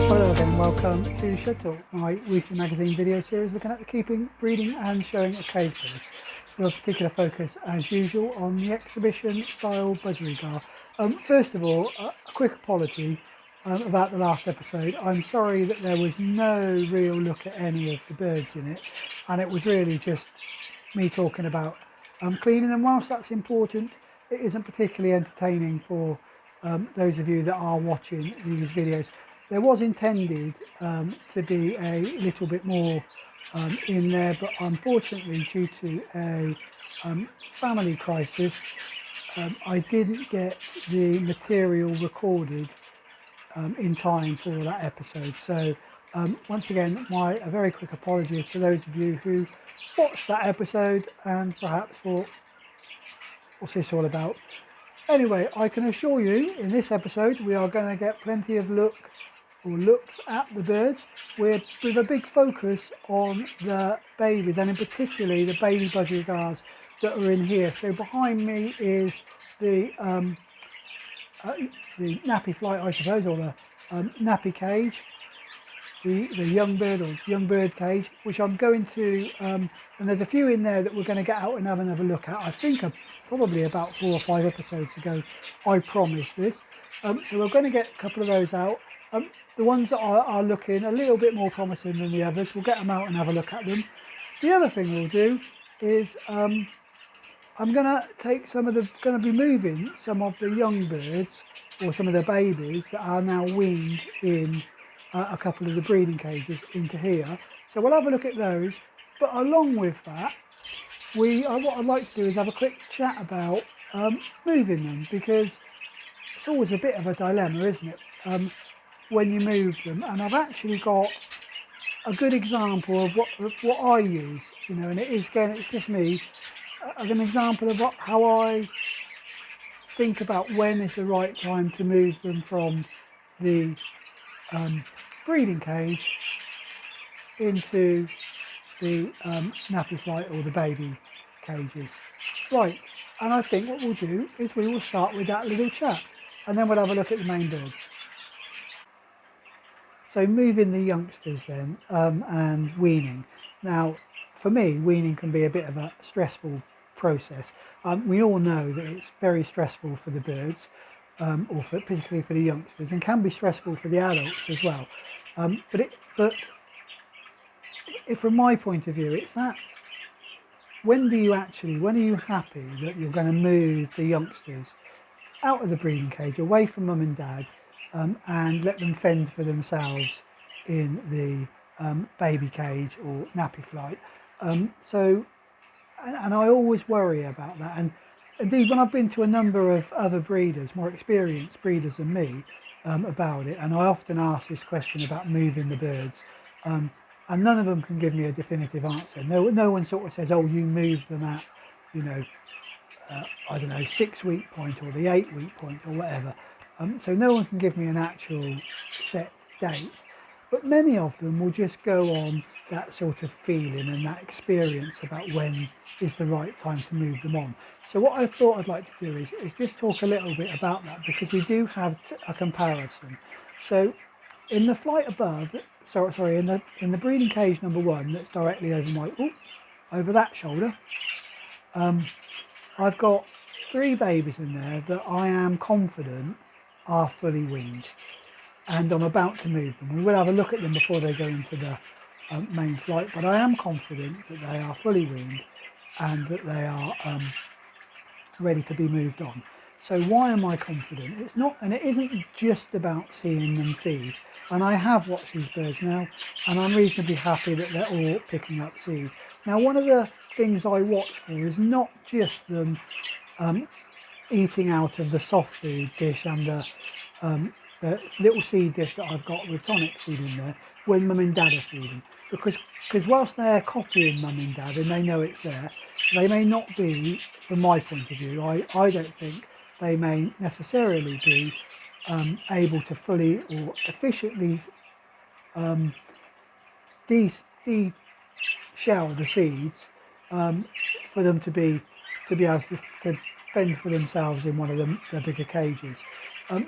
Hello again, welcome to Shed Talk, my weekly magazine video series looking at the keeping, breeding and showing of cage birds, with a particular focus as usual on the exhibition style budgerigar. First of all, a quick apology about the last episode. I'm sorry that there was no real look at any of the birds in it, and it was really just me talking about cleaning them. Whilst that's important, it isn't particularly entertaining for those of you that are watching these videos. There was intended to be a little bit more in there, but unfortunately due to a family crisis, I didn't get the material recorded in time for that episode. So once again, a very quick apology to those of you who watched that episode and perhaps thought, what's this all about? Anyway, I can assure you in this episode we are going to get plenty of looks at the birds with a big focus on the babies, and in particular the baby budgerigars that are in here. So behind me is the nappy flight, I suppose, or the nappy cage, the young bird or young bird cage, which I'm going to, and there's a few in there that we're going to get out and have another look at. I think probably about 4 or 5 episodes ago I promised this. So we're going to get a couple of those out. The ones that are looking a little bit more promising than the others, we'll get them out and have a look at them. The other thing we'll do is I'm going to be moving some of the young birds or some of the babies that are now weaned in a couple of the breeding cages into here. So we'll have a look at those. But along with that, what I'd like to do is have a quick chat about moving them, because it's always a bit of a dilemma, isn't it? When you move them, and I've actually got a good example of what I use, and it is, again, it's just me, as an example of how I think about when is the right time to move them from the breeding cage into the nappy flight or the baby cages. Right, and I think what we'll do is we will start with that little chat, and then we'll have a look at the main birds. So moving the youngsters then, and weaning. Now, for me, weaning can be a bit of a stressful process. We all know that it's very stressful for the birds, or particularly for the youngsters, and can be stressful for the adults as well. But from my point of view, it's that when are you happy that you're going to move the youngsters out of the breeding cage, away from mum and dad, and let them fend for themselves in the baby cage or nappy flight. And I always worry about that. And indeed, when I've been to a number of other breeders, more experienced breeders than me, about it, and I often ask this question about moving the birds, and none of them can give me a definitive answer. No one sort of says, oh, you move them at, I don't know, 6-week point or the 8-week point or whatever. So no one can give me an actual set date, but many of them will just go on that sort of feeling and that experience about when is the right time to move them on. So what I thought I'd like to do is just talk a little bit about that, because we do have a comparison. So in the flight above, in the breeding cage number 1, that's directly over that shoulder, I've got 3 babies in there that I am confident are fully weaned, and I'm about to move them. We will have a look at them before they go into the main flight, but I am confident that they are fully weaned and that they are ready to be moved on. So why am I confident? It isn't just about seeing them feed. And I have watched these birds now, and I'm reasonably happy that they're all picking up seed. Now, one of the things I watch for is not just them eating out of the soft food dish and the little seed dish that I've got with tonic seed in there when mum and dad are feeding, because whilst they're copying mum and dad and they know it's there, they may not be, from my point of view, I don't think they may necessarily be able to fully or efficiently de-shower the seeds for them to be able to fend for themselves in one of the bigger cages.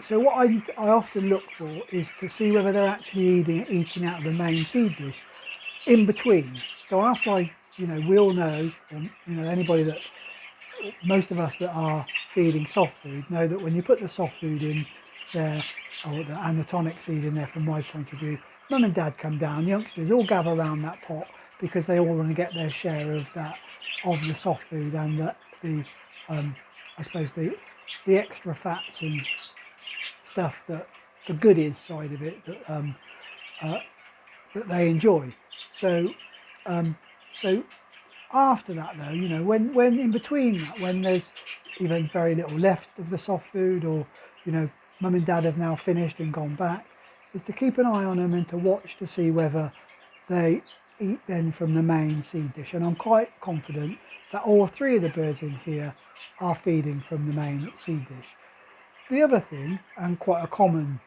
So what I often look for is to see whether they're actually eating out of the main seed dish in between. So after we all know, anybody that, most of us that are feeding soft food know that when you put the soft food in there, or and the tonic seed in there, from my point of view, mum and dad come down, youngsters all gather around that pot because they all want to get their share of the soft food and the I suppose the extra fats and stuff, that the goodies side of it that they enjoy. So so after that, though, when in between that, when there's even very little left of the soft food, or mum and dad have now finished and gone back, is to keep an eye on them and to watch to see whether they eat then from the main seed dish. And I'm quite confident that all three of the birds in here are feeding from the main seed dish. The other thing, and quite a common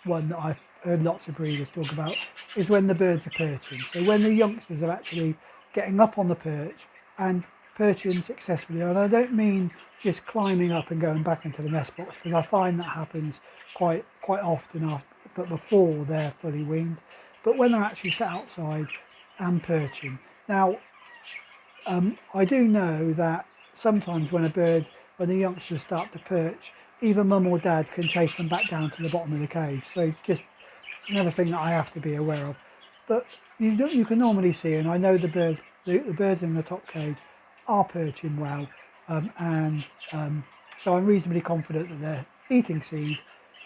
one that I've heard lots of breeders talk about, is when the birds are perching. So when the youngsters are actually getting up on the perch and perching successfully, and I don't mean just climbing up and going back into the nest box, because I find that happens quite often but before they're fully weaned, but when they're actually sat outside and perching. Now, I do know that sometimes when the youngsters start to perch, either mum or dad can chase them back down to the bottom of the cage. So just another thing that I have to be aware of. But you can normally see, and I know the birds in the top cage are perching well, so I'm reasonably confident that they're eating seed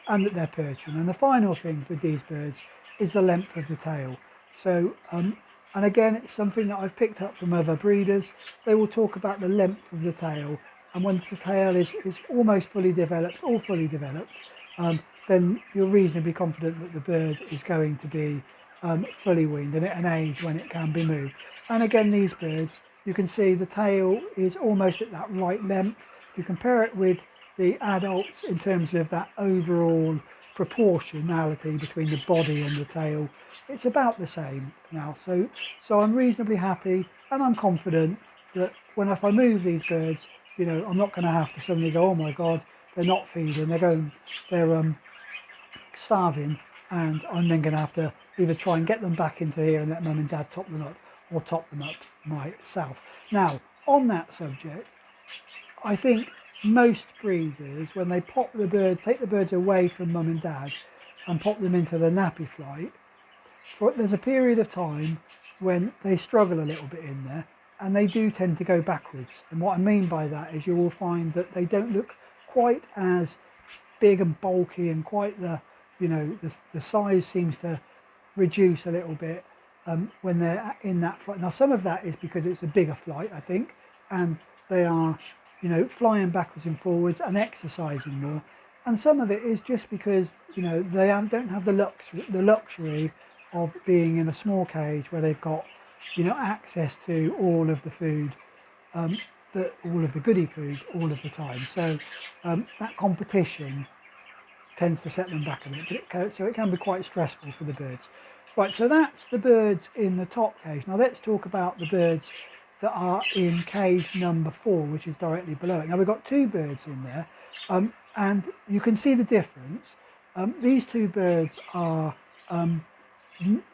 and that they're perching. And the final thing for these birds is the length of the tail. So and again, it's something that I've picked up from other breeders. They will talk about the length of the tail, and once the tail is almost fully developed, then you're reasonably confident that the bird is going to be fully weaned and at an age when it can be moved. And again, these birds, you can see the tail is almost at that right length. If you compare it with the adults in terms of that overall proportionality between the body and the tail, it's about the same now. So I'm reasonably happy, and I'm confident that if I move these birds, I'm not going to have to suddenly go, oh my God, they're not feeding, they're starving, and I'm then going to have to either try and get them back into here and let mum and dad top them up, or top them up myself. Now, on that subject, I think most breeders, when they take the birds away from mum and dad and pop them into the nappy flight, there's a period of time when they struggle a little bit in there, and they do tend to go backwards. And what I mean by that is you will find that they don't look quite as big and bulky, and quite the size seems to reduce a little bit when they're in that flight. Now, some of that is because it's a bigger flight, I think, and they are flying backwards and forwards and exercising more, and some of it is just because they don't have the luxury of being in a small cage where they've got access to all of the food, all of the goodie food all of the time. So that competition tends to set them back a bit, so it can be quite stressful for the birds. Right, so that's the birds in the top cage. Now let's talk about the birds that are in cage number 4, which is directly below it. Now we've got 2 birds in there, and you can see the difference. These 2 birds are,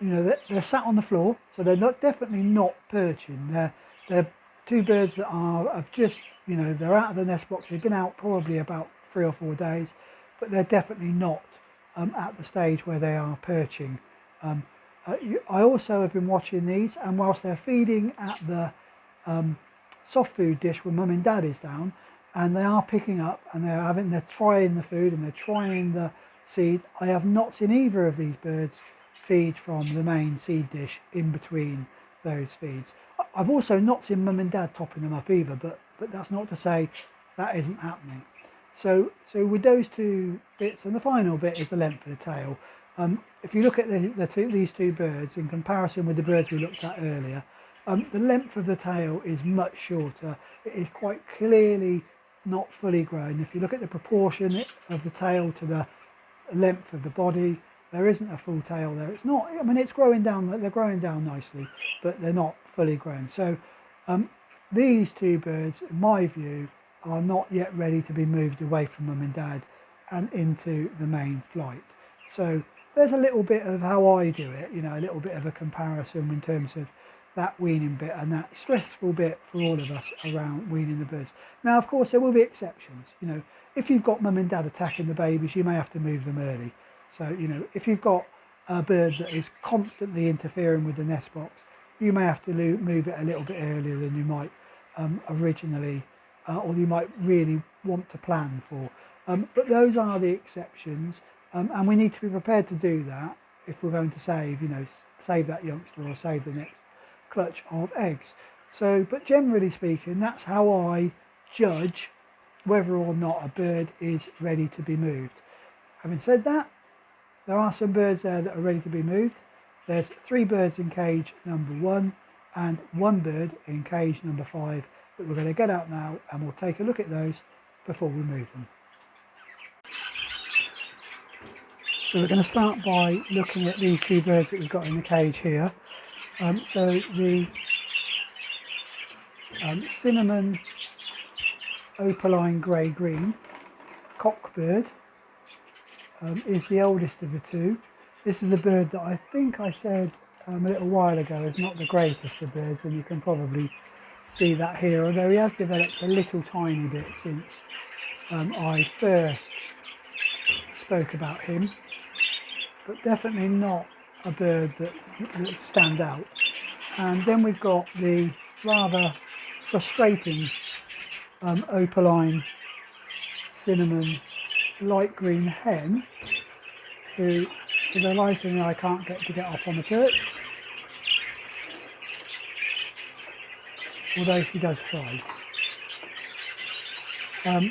they're sat on the floor, so they're definitely not perching. They're 2 birds that have just, they're out of the nest box. They've been out probably about 3 or 4 days, but they're definitely not at the stage where they are perching. I also have been watching these, and whilst they're feeding at the soft food dish when mum and dad is down, and they are picking up and they're trying the food and they're trying the seed, I have not seen either of these birds feed from the main seed dish in between those feeds. I've also not seen mum and dad topping them up either, but that's not to say that isn't happening. So with those 2 bits, and the final bit is the length of the tail. If you look at these 2 birds in comparison with the birds we looked at earlier, the length of the tail is much shorter. It is quite clearly not fully grown. If you look at the proportion of the tail to the length of the body, there isn't a full tail there. It's not, it's growing down, they're growing down nicely, but they're not fully grown. So these 2 birds, in my view, are not yet ready to be moved away from mum and dad and into the main flight. So there's a little bit of how I do it, you know, a little bit of a comparison in terms of that weaning bit and that stressful bit for all of us around weaning the birds. Now, of course, there will be exceptions. You know, if you've got mum and dad attacking the babies, you may have to move them early. So, you know, if you've got a bird that is constantly interfering with the nest box, you may have to move it a little bit earlier than you might originally, or you might really want to plan for. But those are the exceptions, and we need to be prepared to do that if we're going to save, you know, save that youngster or save the next clutch of eggs. So, but generally speaking, that's how I judge whether or not a bird is ready to be moved. Having said that, there are some birds there that are ready to be moved. There's 3 birds in cage number 1 and 1 bird in cage number 5 that we're going to get out now, and we'll take a look at those before we move them. So we're going to start by looking at these 2 birds that we've got in the cage here. So the cinnamon opaline grey-green cockbird is the oldest of the 2. This is a bird that I think I said a little while ago is not the greatest of birds, and you can probably see that here, although he has developed a little tiny bit since I first spoke about him, but definitely not a bird that stands out. And then we've got the rather frustrating opaline cinnamon light green hen, who for the life of me I can't get to get up on the perch, although she does try.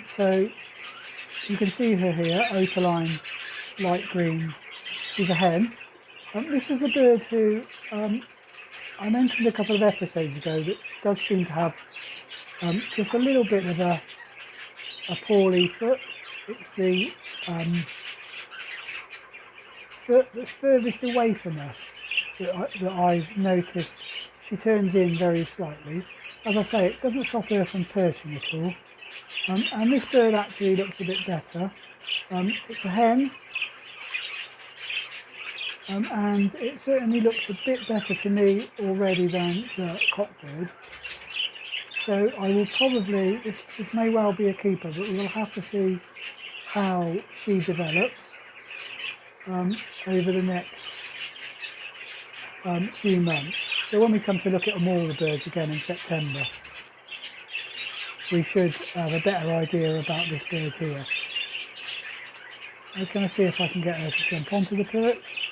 So you can see her here, opaline light green. She's a hen. This is a bird who I mentioned a couple of episodes ago that does seem to have just a little bit of a poorly foot. It's the foot that's furthest away from us that I've noticed. She turns in very slightly. As I say, it doesn't stop her from perching at all. And this bird actually looks a bit better. It's a hen. And it certainly looks a bit better to me already than the cockbird. So I will probably, this may well be a keeper, but we'll have to see how she develops over the next few months. So when we come to look at all the birds again in September, we should have a better idea about this bird here. I was going to see if I can get her to jump onto the perch.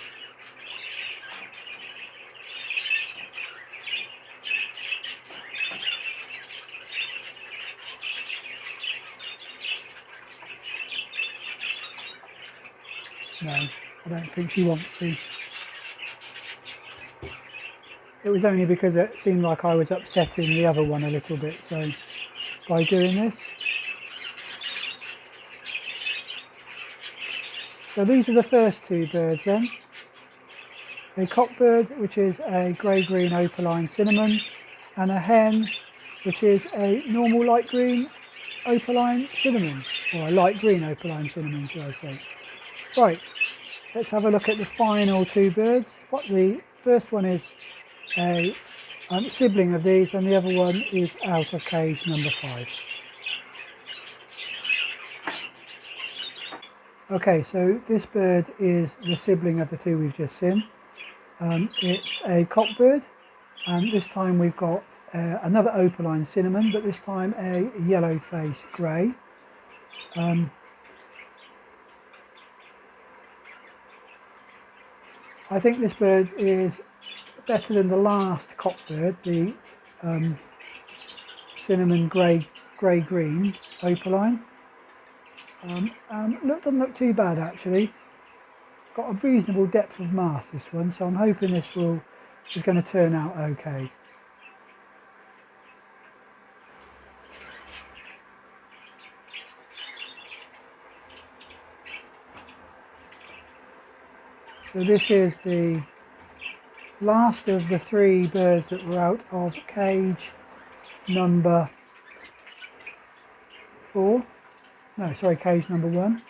No, I don't think she wants to. It was only because it seemed like I was upsetting the other one a little bit, so by doing this. So these are the first 2 birds then. A cockbird, which is a grey-green opaline cinnamon, and a hen, which is a normal light green opaline cinnamon, or a light green opaline cinnamon, should I say. Right, let's have a look at the final 2 birds. The first one is a sibling of these, and the other one is out of cage number 5. Okay, so this bird is the sibling of the 2 we've just seen. It's a cockbird, and this time we've got another opaline cinnamon, but this time a yellow face grey. I think this bird is better than the last cockbird, the cinnamon grey-green opaline. Doesn't look too bad actually. Got a reasonable depth of mass, this one, so I'm hoping this is going to turn out okay. So this is the last of the 3 birds that were out of cage number 4. No, sorry, cage number 1.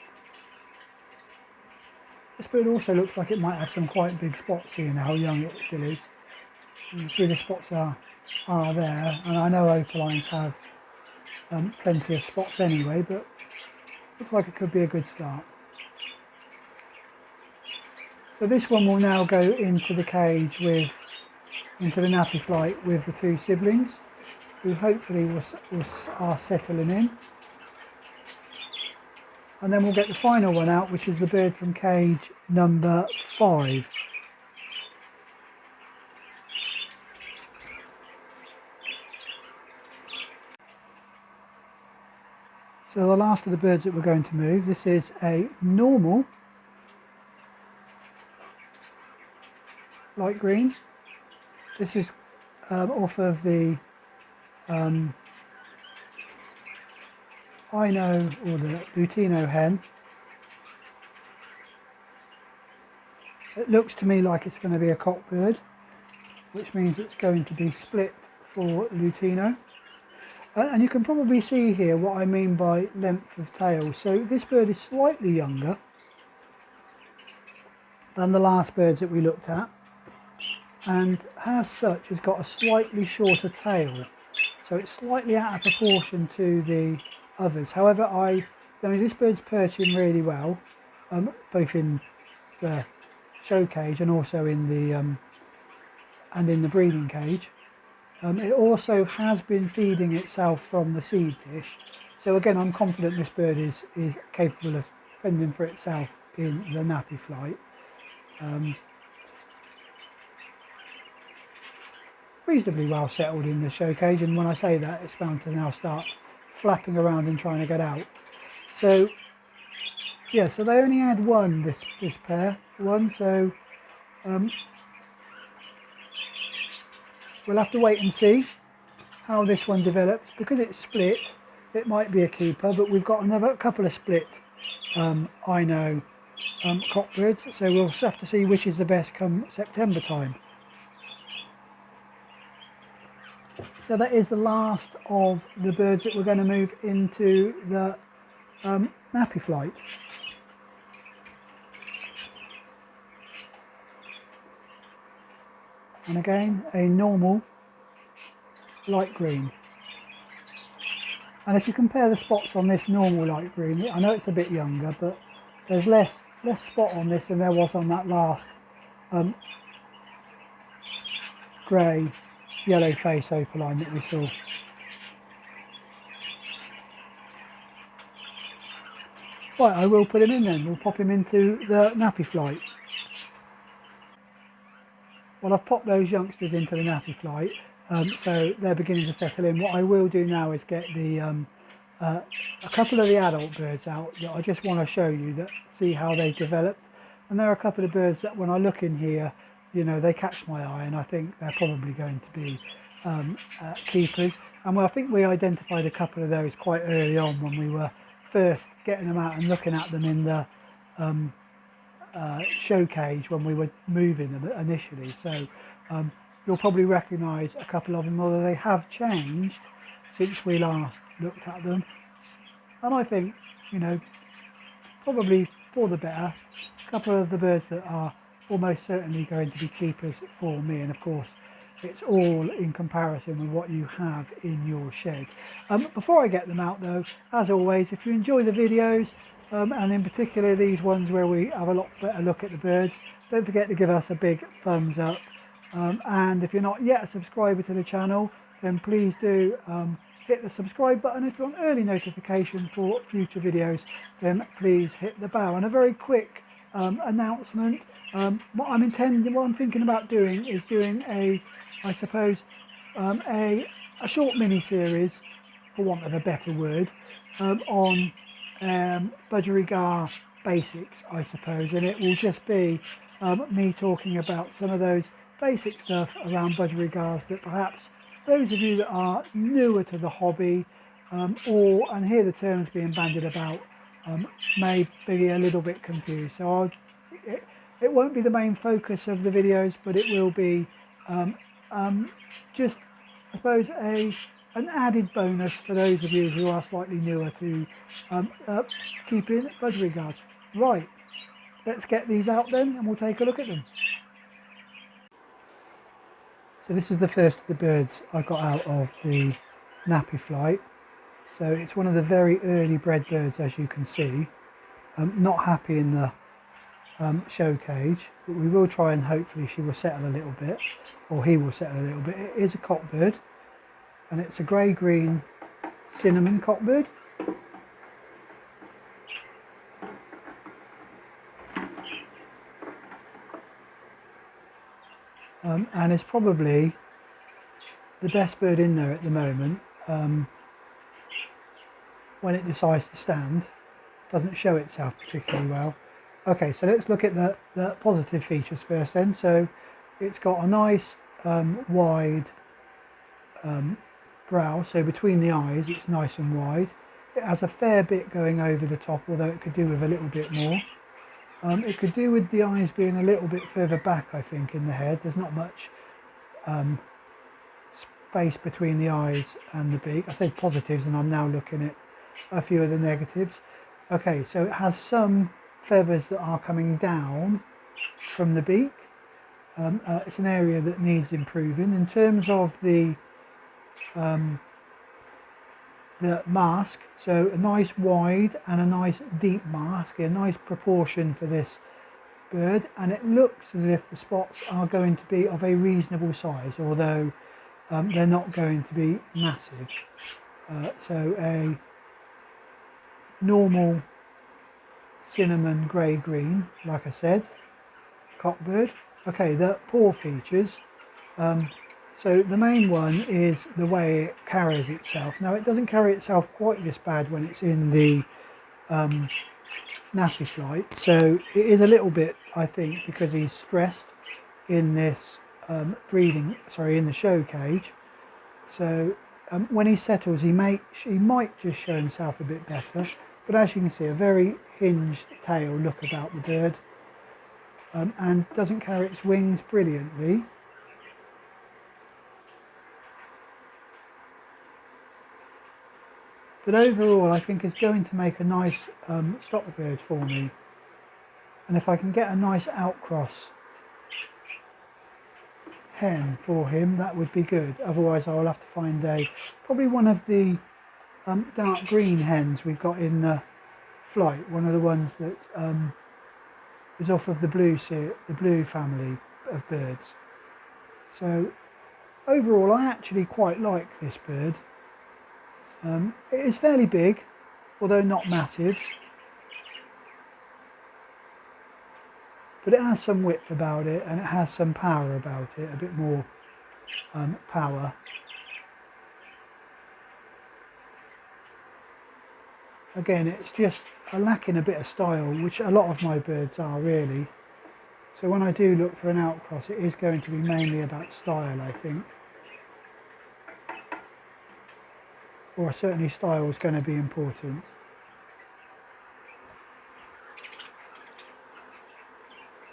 bird also looks like it might have some quite big spots, seeing how young it still is. You can see the spots are there, and I know opalines have plenty of spots anyway, but looks like it could be a good start. So this one will now go into the cage into the nappy flight with the two siblings, who hopefully are settling in. And then we'll get the final one out, which is the bird from cage number 5. So the last of the birds that we're going to move, this is a normal light green. This is off of the Ino, or the Lutino hen. It looks to me like it's going to be a cock bird, which means it's going to be split for Lutino. And you can probably see here what I mean by length of tail. So this bird is slightly younger than the last birds that we looked at, and as such has got a slightly shorter tail. So it's slightly out of proportion to the others. However, I mean, this bird's perching really well, both in the show cage and also in the breeding cage. It also has been feeding itself from the seed dish. So again, I'm confident this bird is capable of fending for itself in the nappy flight. Reasonably well settled in the show cage, and when I say that, it's bound to now start flapping around and trying to get out. So yeah, so they only had one, this pair, so we'll have to wait and see how this one develops. Because it's split, it might be a keeper, but we've got a couple of split Ino cockbirds, so we'll have to see which is the best come September time. So that is the last of the birds that we're going to move into the nappy flight. And again, a normal light green. And if you compare the spots on this normal light green, I know it's a bit younger, but there's less spot on this than there was on that last grey yellow face opaline that we saw. Right, I will put him in then. We'll pop him into the nappy flight. Well, I've popped those youngsters into the nappy flight, so they're beginning to settle in. What I will do now is get the a couple of the adult birds out that I just want to show you, see how they developed. And there are a couple of birds that when I look in here, you know, they catch my eye, and I think they're probably going to be keepers. And I think we identified a couple of those quite early on when we were first getting them out and looking at them in the show cage when we were moving them initially. So you'll probably recognise a couple of them, although they have changed since we last looked at them. And I think, you know, probably for the better. A couple of the birds that are almost certainly going to be keepers for me, and of course it's all in comparison with what you have in your shed. Before I get them out though, as always, if you enjoy the videos, and in particular these ones where we have a lot better look at the birds, don't forget to give us a big thumbs up, and if you're not yet a subscriber to the channel, then please do hit the subscribe button. If you want early notification for future videos, then please hit the bell. And a very quick announcement. What I'm thinking about doing is doing a short mini series, for want of a better word, on budgerigar basics, I suppose, and it will just be me talking about some of those basic stuff around budgerigars that perhaps those of you that are newer to the hobby and hear the terms being bandied about may be a little bit confused. So it won't be the main focus of the videos, but it will be just, I suppose, an added bonus for those of you who are slightly newer to keeping budgerigars. Right, let's get these out then and we'll take a look at them. So this is the first of the birds I got out of the nappy flight. So it's one of the very early bred birds, as you can see. Not happy in the show cage, but we will try and hopefully she will settle a little bit, or he will settle a little bit. It is a cockbird, and it's a grey-green cinnamon cockbird. And it's probably the best bird in there at the moment. When it decides to stand, doesn't show itself particularly well. Okay, so let's look at the positive features first then. So it's got a nice wide brow, so between the eyes it's nice and wide. It has a fair bit going over the top, although it could do with a little bit more. It could do with the eyes being a little bit further back, I think, in the head. There's not much space between the eyes and the beak. I said positives and I'm now looking at a few of the negatives. Okay, so it has some feathers that are coming down from the beak. It's an area that needs improving. In terms of the mask, so a nice wide and a nice deep mask, a nice proportion for this bird, and it looks as if the spots are going to be of a reasonable size, although they're not going to be massive. So a normal cinnamon grey green, like I said, cockbird. Okay, the paw features. So the main one is the way it carries itself. Now it doesn't carry itself quite this bad when it's in the nappy flight. So it is a little bit, I think, because he's stressed in this in the show cage. So when he settles, he might just show himself a bit better. But as you can see, a very hinged tail look about the bird, and doesn't carry its wings brilliantly. But overall, I think it's going to make a nice stock bird for me. And if I can get a nice outcross hen for him, that would be good. Otherwise, I will have to find probably one of the dark green hens we've got in the flight. One of the ones that is off of the blue family of birds. So overall, I actually quite like this bird. It is fairly big, although not massive, but it has some width about it and it has some power about it, a bit more power. Again, it's just lacking a bit of style, which a lot of my birds are really. So when I do look for an outcross, it is going to be mainly about style, I think. Or certainly style is going to be important.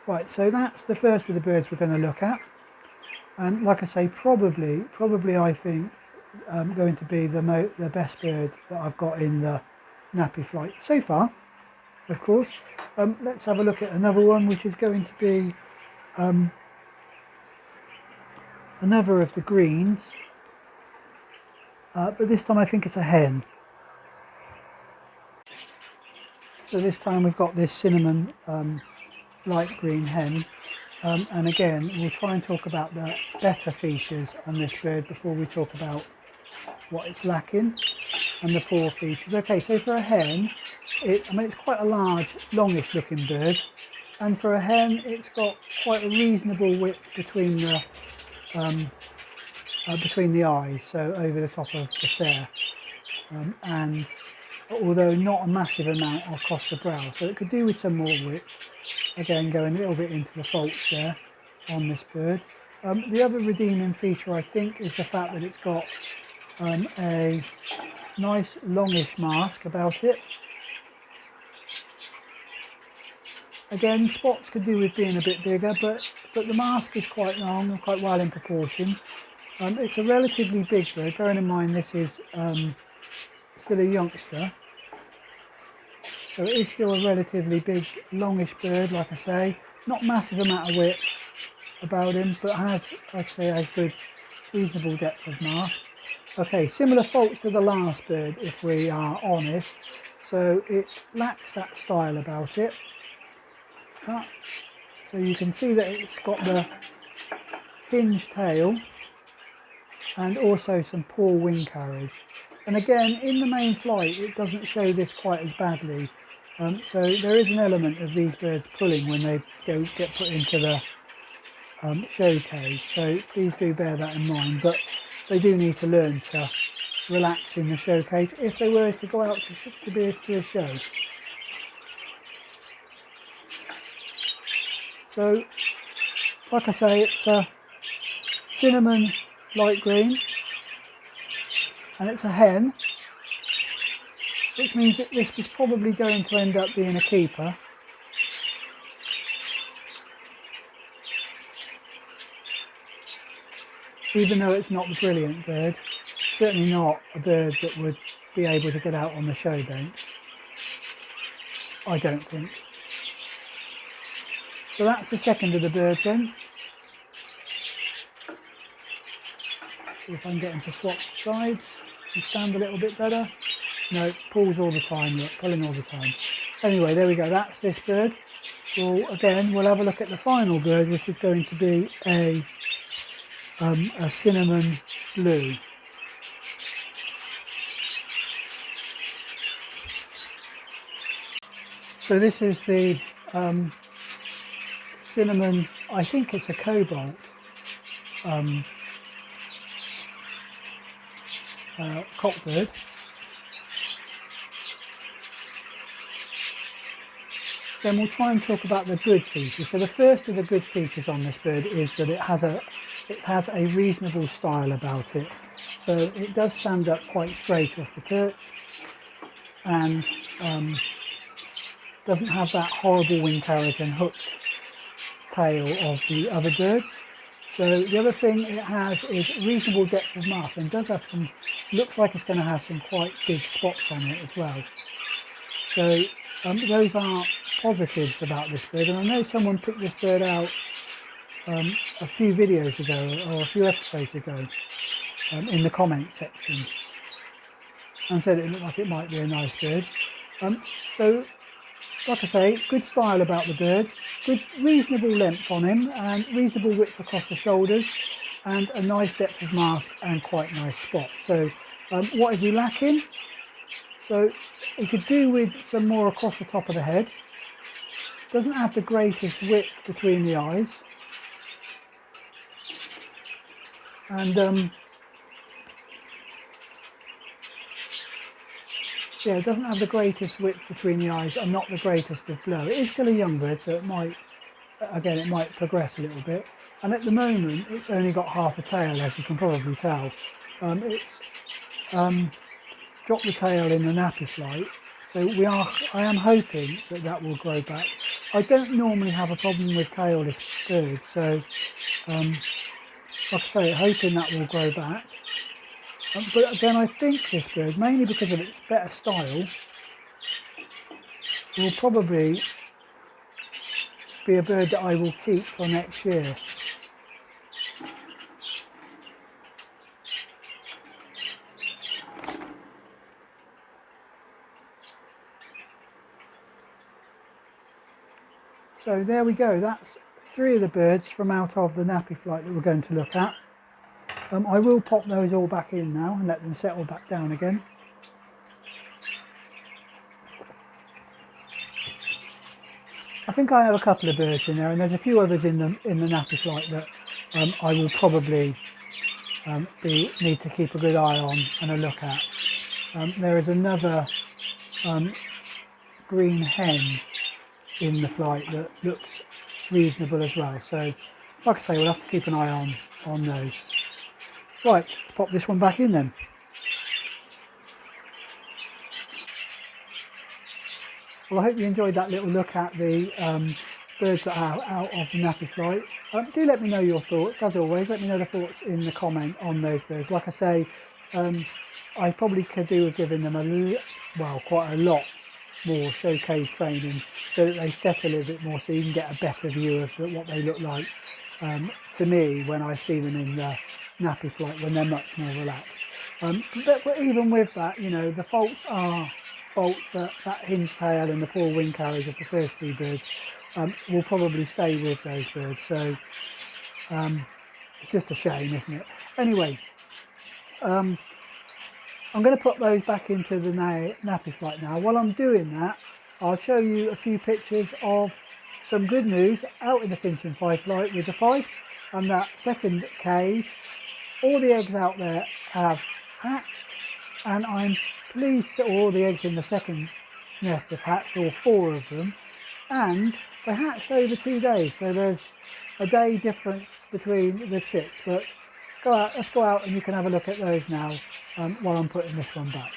Right, so that's the first of the birds we're going to look at. And like I say, probably I think going to be the best bird that I've got in the nappy flight so far, of course. Let's have a look at another one, which is going to be another of the greens. But this time I think it's a hen. So this time we've got this cinnamon light green hen. And again, we'll try and talk about the better features on this bird before we talk about what it's lacking and the poor features. Okay, so for a hen, it's quite a large, longish looking bird. And for a hen, it's got quite a reasonable width between the eyes, so over the top of the cere, and although not a massive amount across the brow, so it could do with some more width. Again, going a little bit into the faults there on this bird. The other redeeming feature, I think, is the fact that it's got a nice longish mask about it. Again, spots could do with being a bit bigger, but the mask is quite long and quite well in proportion. It's a relatively big bird, bearing in mind this is still a youngster. So it is still a relatively big, longish bird, like I say. Not massive amount of width about him, but has, like I say, has good, reasonable depth of mast. Okay, similar faults to the last bird, if we are honest. So it lacks that style about it. So you can see that it's got the hinged tail and also some poor wing carriage. And again, in the main flight, it doesn't show this quite as badly. So there is an element of these birds pulling when they get put into the show cage. So please do bear that in mind. But they do need to learn to relax in the show cage if they were to go out to a show. So, like I say, it's a cinnamon light green, and it's a hen, which means that this is probably going to end up being a keeper. Even though it's not the brilliant bird, certainly not a bird that would be able to get out on the show bench, I don't think. So that's the second of the birds then. See if I can get him to swap sides and stand a little bit better. No, pulls all the time, look, pulling all the time. Anyway, there we go, that's this bird. We'll have a look at the final bird, which is going to be a cinnamon blue. So this is the cinnamon, I think it's a cobalt cockbird. Then we'll try and talk about the good features. So the first of the good features on this bird is that it has a reasonable style about it. So it does stand up quite straight off the perch, and doesn't have that horrible wing carriage and hooked tail of the other birds. So the other thing it has is reasonable depth of mast, and does have some, looks like it's going to have some quite big spots on it as well. So those are positives about this bird, and I know someone picked this bird out a few videos ago or a few episodes ago in the comment section, and said it looked like it might be a nice bird. So like I say, good style about the bird, good reasonable length on him and reasonable width across the shoulders, and a nice depth of mast and quite nice spots. So what is he lacking? So he could do with some more across the top of the head. Doesn't have the greatest width between the eyes, and yeah, it doesn't have the greatest width between the eyes and not the greatest of blow. It is still a young bird, so it might progress a little bit. And at the moment, it's only got half a tail, as you can probably tell. It's dropped the tail in the nappy flight, so I am hoping that will grow back. I don't normally have a problem with tailless birds, so like I say, hoping that will grow back. But then I think this bird, mainly because of its better style, will probably be a bird that I will keep for next year. So there we go, that's three of the birds from out of the nappy flight that we're going to look at. I will pop those all back in now and let them settle back down again. I think I have a couple of birds in there, and there's a few others in the nappy flight that I will probably need to keep a good eye on and a look at. There is another green hen in the flight that looks reasonable as well. So, like I say, we'll have to keep an eye on those. Right, pop this one back in then. Well, I hope you enjoyed that little look at the birds that are out of the nappy flight. Do let me know your thoughts, as always. Let me know the thoughts in the comment on those birds. Like I say, I probably could do with giving them quite a lot more showcase training so that they settle a little bit more, so you can get a better view of what they look like to me when I see them in the nappy flight, when they're much more relaxed. But even with that, you know, the faults are faults that hinge tail and the poor wing carriage of the first two birds will probably stay with those birds. So it's just a shame, isn't it? Anyway, I'm going to put those back into the nappy flight now. While I'm doing that, I'll show you a few pictures of some good news out in the Finch and Fife flight with the Fife and that second cage. All the eggs out there have hatched, and I'm pleased that all the eggs in the second nest have hatched, all 4 of them, and they hatched over 2 days, so there's a day difference between the chicks. But let's go out and you can have a look at those now while I'm putting this one back.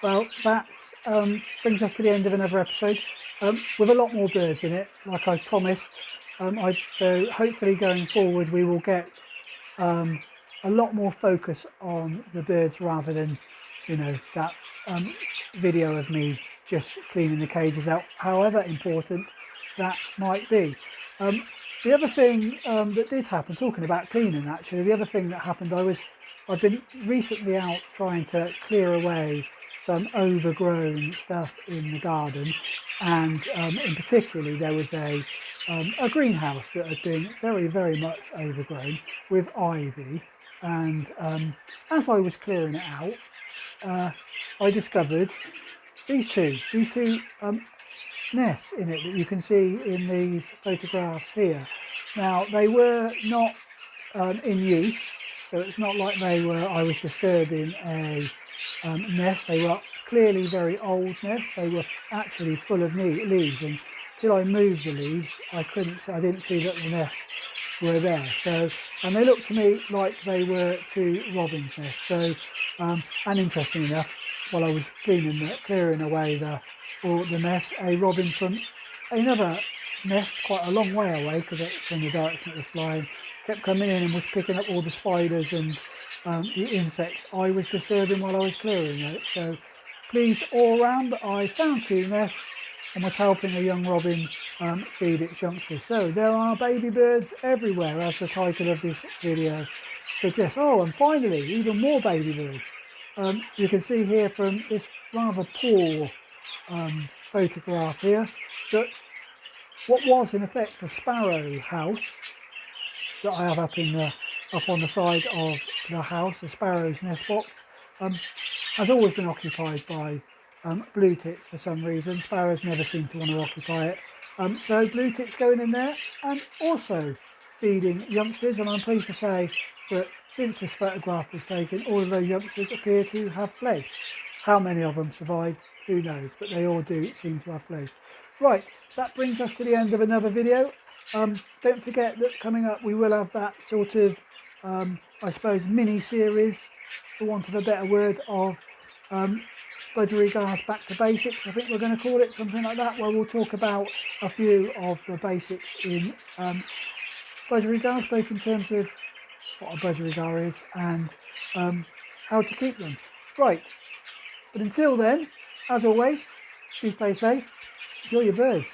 Well, that brings us to the end of another episode with a lot more birds in it, like I promised. So hopefully going forward we will get a lot more focus on the birds rather than, you know, that video of me just cleaning the cages out, however important that might be. The other thing that did happen, talking about cleaning actually, the other thing that happened, I've been recently out trying to clear away some overgrown stuff in the garden, and in particularly there was a greenhouse that had been very much overgrown with ivy, and as I was clearing it out, I discovered these two nests in it that you can see in these photographs here. Now they were not in use, so it's not like I was disturbing a nest. They were clearly very old nests. They were actually full of leaves, and until I moved the leaves I didn't see that the nests were there. So, and they looked to me like they were 2 robins nests. So and interesting enough, while I was clearing away the or the nest, a robin from another nest quite a long way away, because it's from the direction it was flying, kept coming in and was picking up all the spiders and the insects I was disturbing while I was clearing it. So pleased all round that I found 2 nests and was helping a young robin feed its youngsters. So there are baby birds everywhere, as the title of this video suggests. Oh, and finally, even more baby birds. You can see here from this rather poor photograph here that what was in effect a sparrow house that I have up on the side of the house, the sparrow's nest box, has always been occupied by blue tits for some reason. Sparrows never seem to want to occupy it. So blue tits going in there and also feeding youngsters, and I'm pleased to say that since this photograph was taken, all of those youngsters appear to have fledged. How many of them survived, who knows, but they all do seem to have fledged. Right, that brings us to the end of another video. Don't forget that coming up we will have that sort of, I suppose, mini-series, for want of a better word, of budgerigars back to basics. I think we're going to call it something like that, where we'll talk about a few of the basics in budgerigars, both in terms of what a budgerigar is and how to keep them. Right, but until then, as always, do stay safe, enjoy your birds.